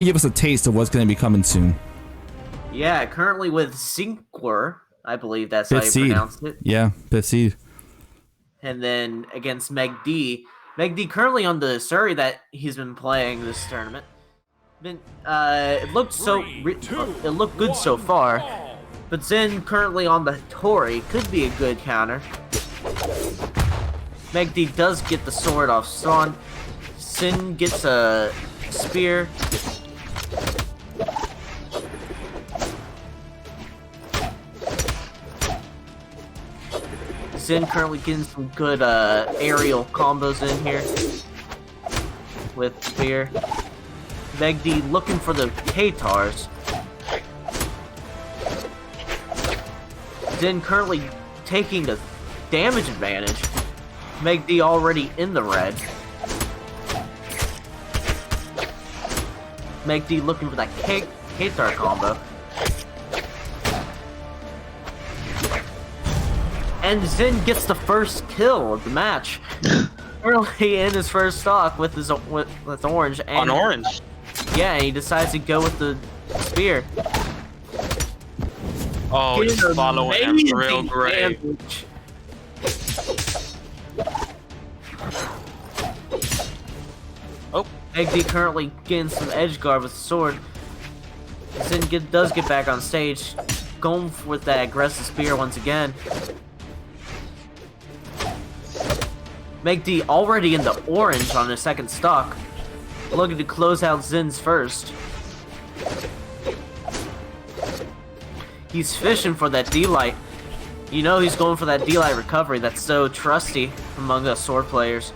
Give us a taste of what's going to be coming soon. Yeah, currently with Zinquer, I believe that's how Fifth you seed. pronounce it. Yeah, 5th seed. And then against MegD. MegD currently on the Surrey that he's been playing this tournament. It looked it looked good so far. But Zen currently on the Tori could be a good counter. MegD does get the sword off Son. Sin gets a spear. Zen currently getting some good aerial combos in here with spear. MegD looking for the Katars. Zen currently taking the damage advantage. MegD already in the red. MegD looking for that Katar combo. And Zen gets the first kill of the match. Early in his first stock with his with orange. And, on orange. Yeah, and he decides to go with the spear. Oh, he's following him real great. Oh, MegD currently getting some edge guard with the sword. Zen does get back on stage, going with that aggressive spear once again. MegD already in the orange on his second stock, looking to close out Zen's first. He's fishing for that D-Light. You know he's going for that D-Light recovery that's so trusty among us sword players.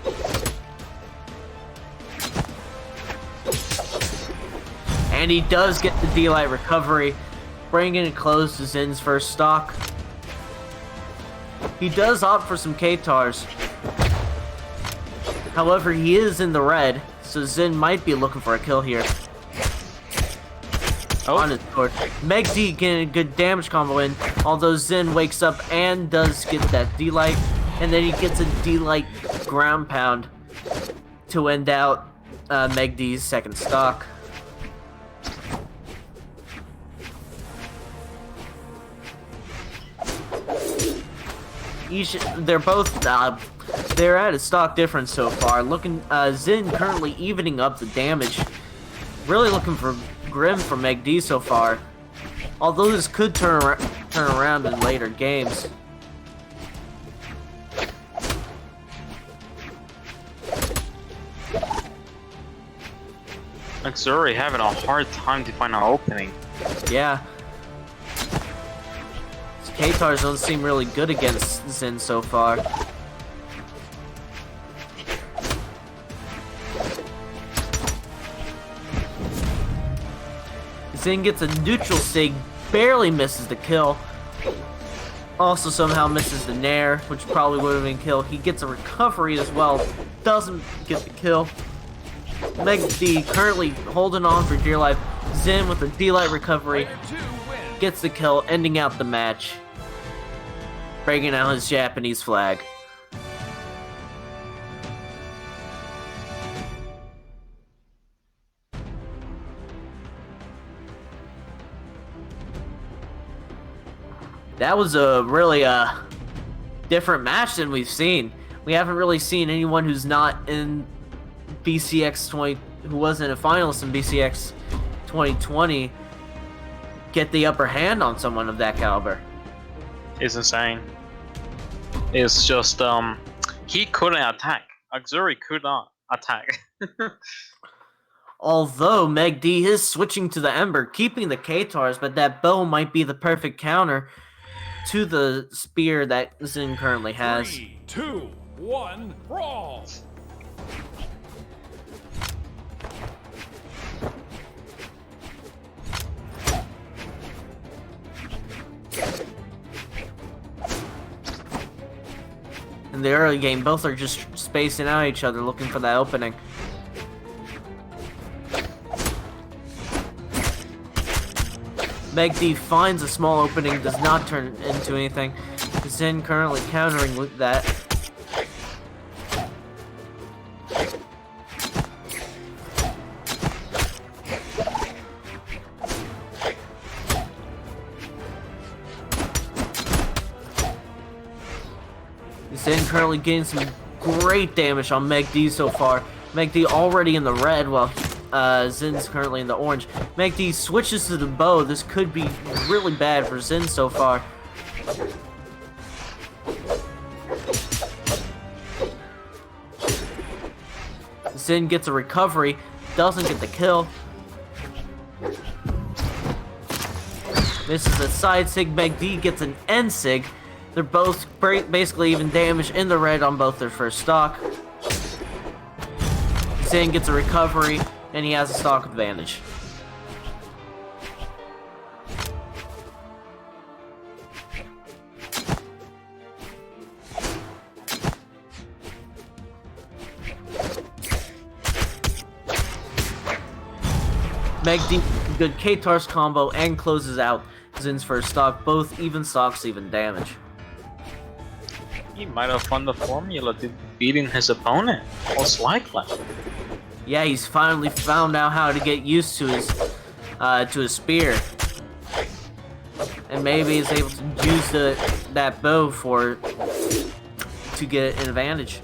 And he does get the D-Light recovery, bringing it close to Zen's first stock. He does opt for some Katars. However, he is in the red, so Zen might be looking for a kill here. Oh. On his sword. MegD getting a good damage combo in, although Zen wakes up and does get that D-Light, and then he gets a D-Light ground pound to end out MegD's second stock. They're both they're at a stock difference so far. Looking Zen currently evening up the damage. Really looking for grim for MegD so far. Although this could turn around in later games. Missouri having a hard time to find an opening. Yeah. Katars don't seem really good against Zen so far. Zen gets a neutral sig, barely misses the kill. Also somehow misses the nair, which probably would have been kill. He gets a recovery as well, doesn't get the kill. MegD currently holding on for dear life. Zen with a D-Light recovery, gets the kill, ending out the match. Breaking out his Japanese flag. That was a really different match than we've seen. We haven't really seen anyone who's not in BCX 20, who wasn't a finalist in BCX 2020, get the upper hand on someone of that caliber. It's insane. It's just he couldn't attack. Auxiliary could not attack. Although MegD is switching to the Ember, keeping the Katars, but that bow might be the perfect counter to the spear that Zen currently has. 3, 2, 1, brawl! In the early game, both are just spacing out each other, looking for that opening. MegD finds a small opening, does not turn into anything. Zen currently countering with that. Zin currently getting some great damage on MegD so far. MegD already in the red while Zin's currently in the orange. MegD switches to the bow. This could be really bad for Zin so far. Zin gets a recovery, doesn't get the kill. Misses a side sig. MegD gets an end sig. They're both basically even damage in the red on both their first stock. Zin gets a recovery, and he has a stock advantage. MegD, good K-Tars combo and closes out Zin's first stock. Both even stocks, even damage. He might have found the formula to beating his opponent, most likely. Yeah, he's finally found out how to get used to his spear, and maybe he's able to use that bow to get an advantage.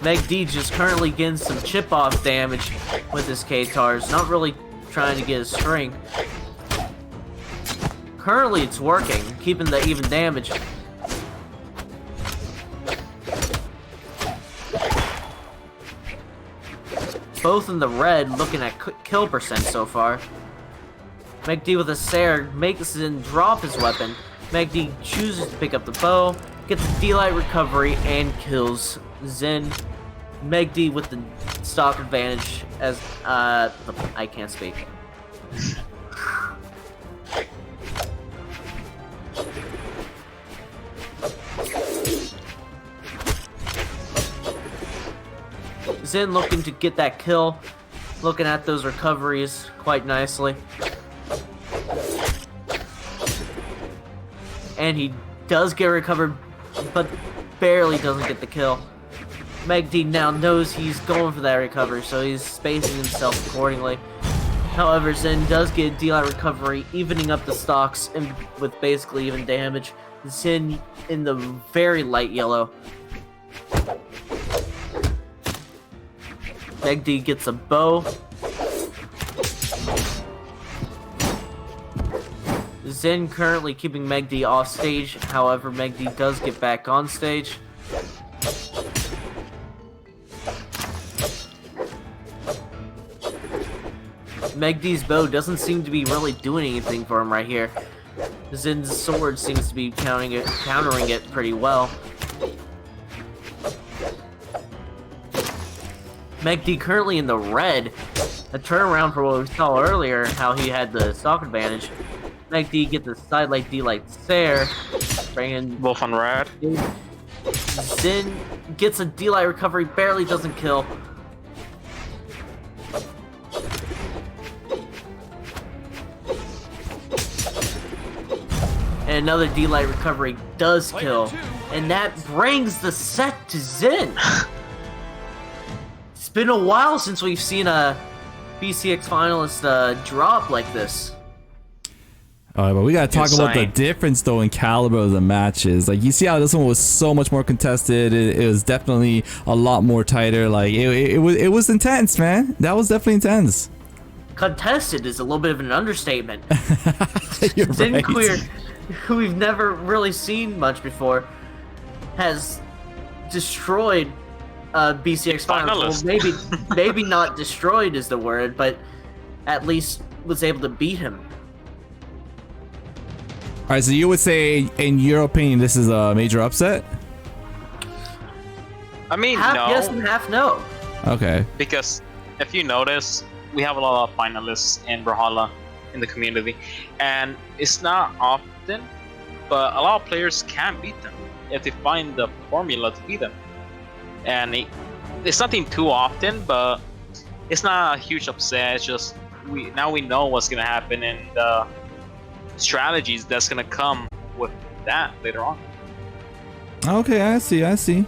MegD just currently getting some chip off damage with his K-Tars, not really trying to get his strength. Currently it's working, keeping the even damage. Both in the red, looking at kill percent so far. MegD with a Sarah makes Zin drop his weapon. MegD chooses to pick up the bow, gets a D-Light recovery, and kills Zin. MegD with the stock advantage as, I can't speak. Zin looking to get that kill, looking at those recoveries quite nicely. And he does get recovered, but barely doesn't get the kill. MegD now knows he's going for that recovery, so he's spacing himself accordingly. However, Zin does get a D-Light recovery, evening up the stocks and with basically even damage. Zin in the very light yellow. MegD gets a bow. Zin currently keeping MegD off stage, however, MegD does get back on stage. MegD's bow doesn't seem to be really doing anything for him right here. Zin's sword seems to be countering it pretty well. MegD currently in the red. A turnaround for what we saw earlier, how he had the stock advantage. MegD gets the sidelight D-Light Stare, bringing Both on red. Zin gets a D-Light recovery, barely doesn't kill. And another D-Light recovery does kill. And that brings the set to Zin. It's been a while since we've seen a BCX finalist drop like this. Alright, but we gotta talk about the difference though in caliber of the matches. Like, you see how this one was so much more contested. It was definitely a lot more tighter. Like, it was intense, man. That was definitely intense. Contested is a little bit of an understatement. You're Zinquer, right. who we've never really seen much before, has destroyed BCX finals. Well, maybe not destroyed is the word, but at least was able to beat him. Alright, so you would say, in your opinion, this is a major upset? I mean, Half no. yes and half no. Okay. Because if you notice, we have a lot of finalists in Brawlhalla in the community, and it's not often, but a lot of players can beat them if they find the formula to beat them. And it's nothing too often, but it's not a huge upset. It's just now we know what's gonna happen and the strategies that's gonna come with that later on. Okay, I see.